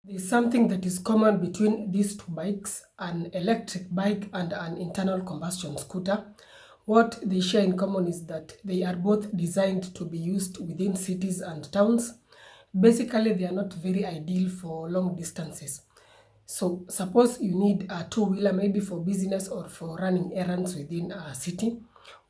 There's something that is common between these two bikes, an electric bike and an internal combustion scooter. What they share in common is that they are both designed to be used within cities and towns. Basically, they are not very ideal for long distances. So, suppose you need a two-wheeler maybe for business or for running errands within a city.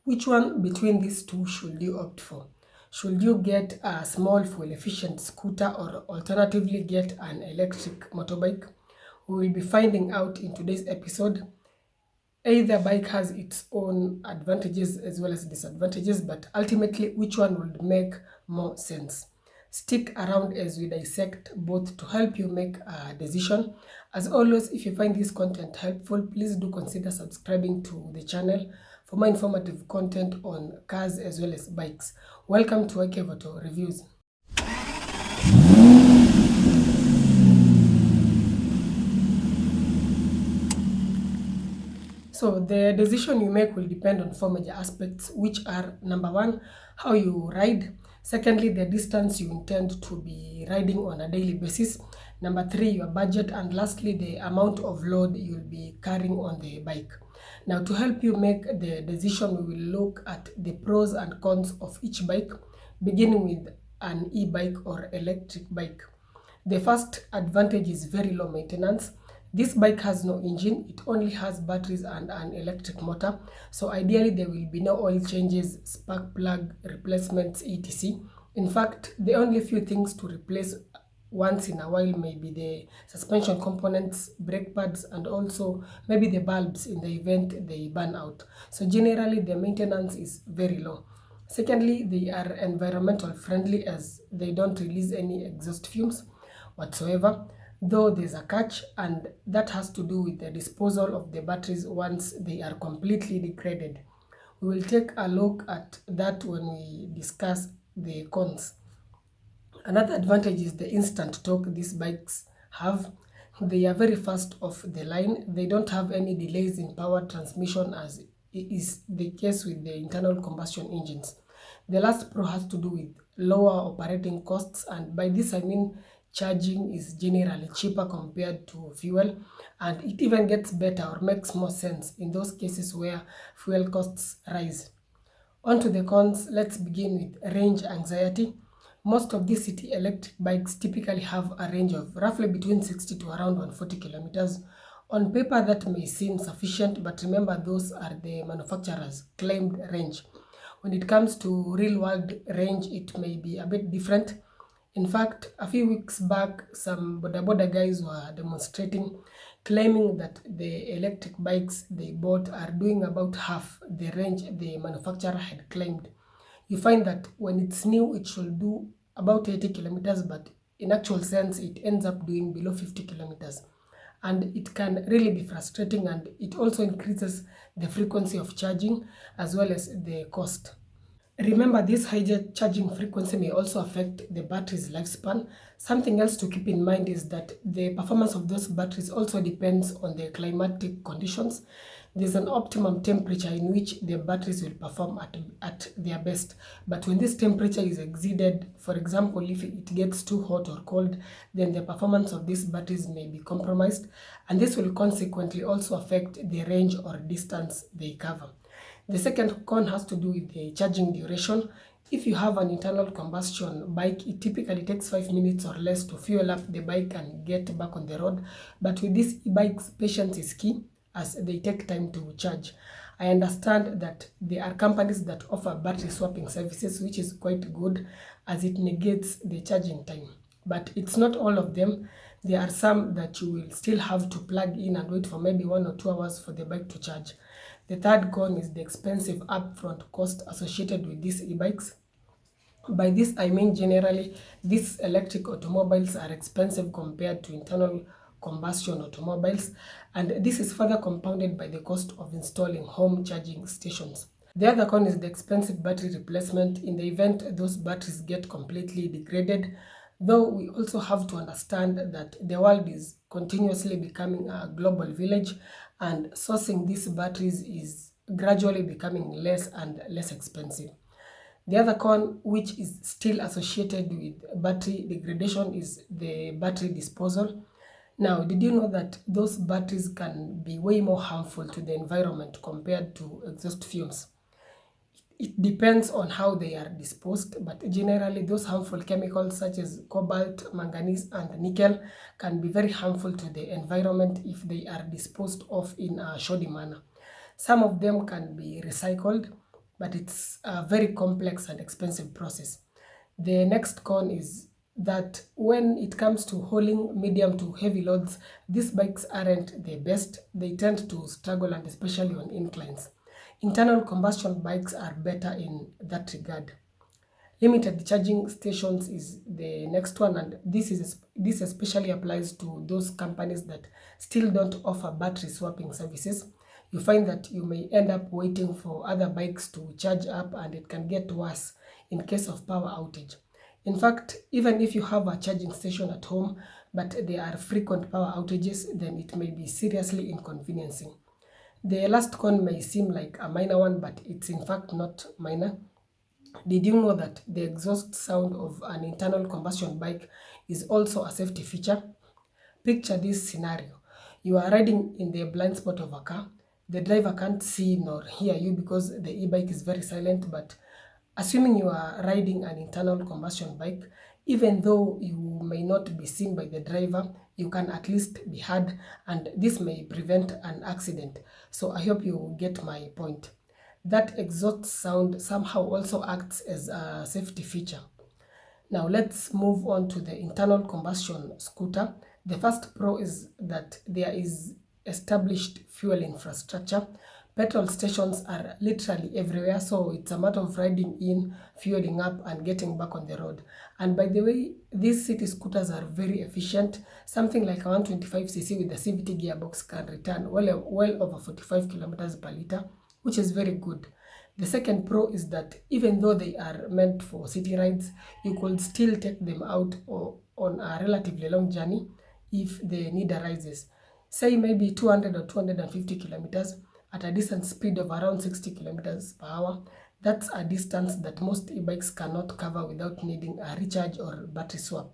Which one between these two should you opt for? Should you get a small fuel-efficient scooter or alternatively get an electric motorbike? We will be finding out in today's episode. Either bike has its own advantages as well as disadvantages, but ultimately, which one would make more sense? Stick around as we dissect both to help you make a decision. As always, if you find this content helpful, please do consider subscribing to the channel for more informative content on cars as well as bikes. Welcome to Akevoto Reviews. So the decision you make will depend on four major aspects, which are number one, how you ride. Secondly, the distance you intend to be riding on a daily basis. Number three, your budget. And lastly, the amount of load you'll be carrying on the bike. Now, to help you make the decision, we will look at the pros and cons of each bike, beginning with an e-bike or electric bike. The first advantage is very low maintenance. This bike has no engine, it only has batteries and an electric motor. So ideally there will be no oil changes, spark plug replacements, etc. In fact, the only few things to replace once in a while may be the suspension components, brake pads, and also maybe the bulbs in the event they burn out. So generally the maintenance is very low. Secondly, they are environmental friendly as they don't release any exhaust fumes whatsoever, though there's a catch, and that has to do with the disposal of the batteries once they are completely degraded. We will take a look at that when we discuss the cons. Another advantage is the instant torque these bikes have. They are very fast off the line. They don't have any delays in power transmission as is the case with the internal combustion engines. The last pro has to do with lower operating costs, and by this I mean charging is generally cheaper compared to fuel, and it even gets better or makes more sense in those cases where fuel costs rise. On to the cons, let's begin with range anxiety. Most of these city electric bikes typically have a range of roughly between 60 to around 140 kilometers. On paper, that may seem sufficient, but remember those are the manufacturer's claimed range. When it comes to real world range, it may be a bit different. In fact, a few weeks back, some boda guys were demonstrating, claiming that the electric bikes they bought are doing about half the range the manufacturer had claimed. You find that when it's new, it should do about 80 kilometers, but in actual sense, it ends up doing below 50 kilometers. And it can really be frustrating, and it also increases the frequency of charging as well as the cost. Remember, this high charging frequency may also affect the battery's lifespan. Something else to keep in mind is that the performance of those batteries also depends on the climatic conditions. There's an optimum temperature in which the batteries will perform at their best. But when this temperature is exceeded, for example, if it gets too hot or cold, then the performance of these batteries may be compromised. And this will consequently also affect the range or distance they cover. The second con has to do with the charging duration. If you have an internal combustion bike, it typically takes 5 minutes or less to fuel up the bike and get back on the road. But with these e-bikes, patience is key as they take time to charge. I understand that there are companies that offer battery swapping services, which is quite good as it negates the charging time. But it's not all of them. There are some that you will still have to plug in and wait for maybe 1 or 2 hours for the bike to charge. The third con is the expensive upfront cost associated with these e-bikes. By this, I mean generally, these electric automobiles are expensive compared to internal combustion automobiles, and this is further compounded by the cost of installing home charging stations. The other con is the expensive battery replacement in the event those batteries get completely degraded, though we also have to understand that the world is continuously becoming a global village and sourcing these batteries is gradually becoming less and less expensive. The other con, which is still associated with battery degradation, is the battery disposal. Now, did you know that those batteries can be way more harmful to the environment compared to exhaust fumes? It depends on how they are disposed, but generally those harmful chemicals such as cobalt, manganese, and nickel can be very harmful to the environment if they are disposed of in a shoddy manner. Some of them can be recycled, but it's a very complex and expensive process. The next con is that when it comes to hauling medium to heavy loads, these bikes aren't the best. They tend to struggle, and especially on inclines. Internal combustion bikes are better in that regard. Limited charging stations is the next one, and this especially applies to those companies that still don't offer battery swapping services. You find that you may end up waiting for other bikes to charge up, and it can get worse in case of power outage. In fact, even if you have a charging station at home but there are frequent power outages, then it may be seriously inconveniencing. The last con may seem like a minor one, but it's in fact not minor. Did you know that the exhaust sound of an internal combustion bike is also a safety feature? Picture this scenario. You are riding in the blind spot of a car. The driver can't see nor hear you because the e-bike is very silent, but assuming you are riding an internal combustion bike, even though you may not be seen by the driver, you can at least be heard, and this may prevent an accident. So I hope you get my point. That exhaust sound somehow also acts as a safety feature. Now let's move on to the internal combustion scooter. The first pro is that there is established fuel infrastructure. Petrol stations are literally everywhere, so it's a matter of riding in, fueling up, and getting back on the road. And by the way, these city scooters are very efficient. Something like a 125cc with a CVT gearbox can return well over 45 kilometers per liter, which is very good. The second pro is that even though they are meant for city rides, you could still take them out or on a relatively long journey if the need arises. Say maybe 200 or 250 kilometers at a decent speed of around 60 kilometers per hour. That's a distance that most e-bikes cannot cover without needing a recharge or battery swap.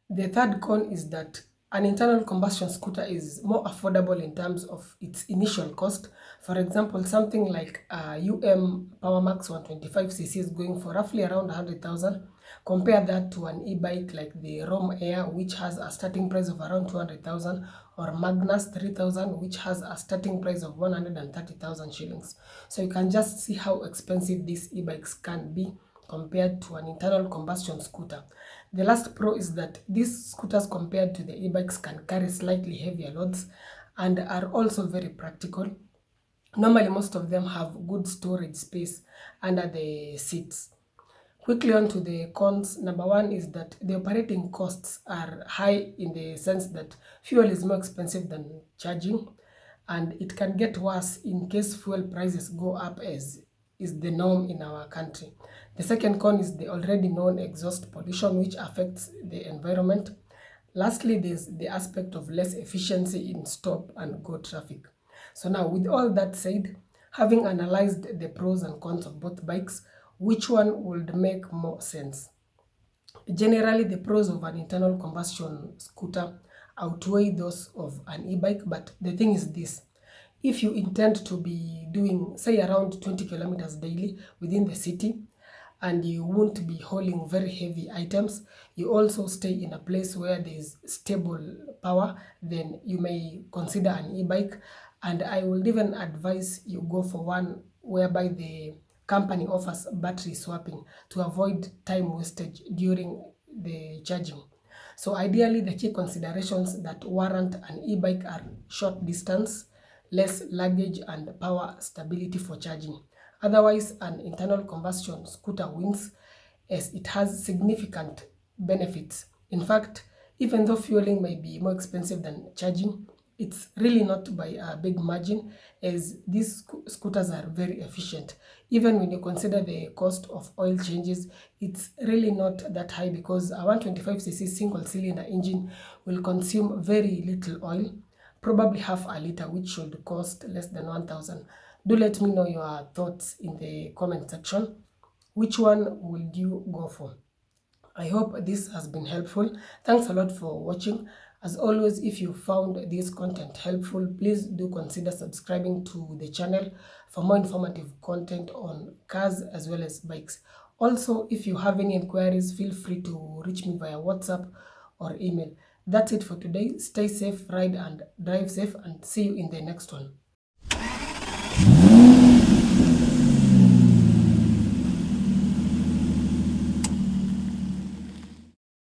The third con is that an internal combustion scooter is more affordable in terms of its initial cost. For example, something like a PowerMax 125cc is going for roughly around 100,000. Compare that to an e-bike like the Rome Air, which has a starting price of around 200,000, or Magnus 3000, which has a starting price of 130,000 shillings. So you can just see how expensive these e-bikes can be compared to an internal combustion scooter. The last pro is that these scooters compared to the e-bikes can carry slightly heavier loads and are also very practical. Normally, most of them have good storage space under the seats. Quickly on to the cons. Number one is that the operating costs are high in the sense that fuel is more expensive than charging, and it can get worse in case fuel prices go up, as is the norm in our country. The second con is the already known exhaust pollution, which affects the environment. Lastly, there's the aspect of less efficiency in stop and go traffic. So now, with all that said, having analyzed the pros and cons of both bikes, which one would make more sense? Generally, the pros of an internal combustion scooter outweigh those of an e-bike, but the thing is this. If you intend to be doing, say, around 20 kilometers daily within the city, and you won't be hauling very heavy items, you also stay in a place where there is stable power, then you may consider an e-bike. And I will even advise you go for one whereby the company offers battery swapping to avoid time wastage during the charging. So ideally, the key considerations that warrant an e-bike are short distance, less luggage, and power stability for charging. Otherwise, an internal combustion scooter wins as it has significant benefits. In fact, even though fueling may be more expensive than charging, it's really not by a big margin, as these scooters are very efficient. Even when you consider the cost of oil changes, it's really not that high because a 125cc single cylinder engine will consume very little oil, probably half a liter, which should cost less than 1,000. Do let me know your thoughts in the comment section. Which one would you go for? I hope this has been helpful. Thanks a lot for watching. As always, if you found this content helpful, please do consider subscribing to the channel for more informative content on cars as well as bikes. Also, if you have any inquiries, feel free to reach me via WhatsApp or email. That's it for today. Stay safe, ride and drive safe, and see you in the next one.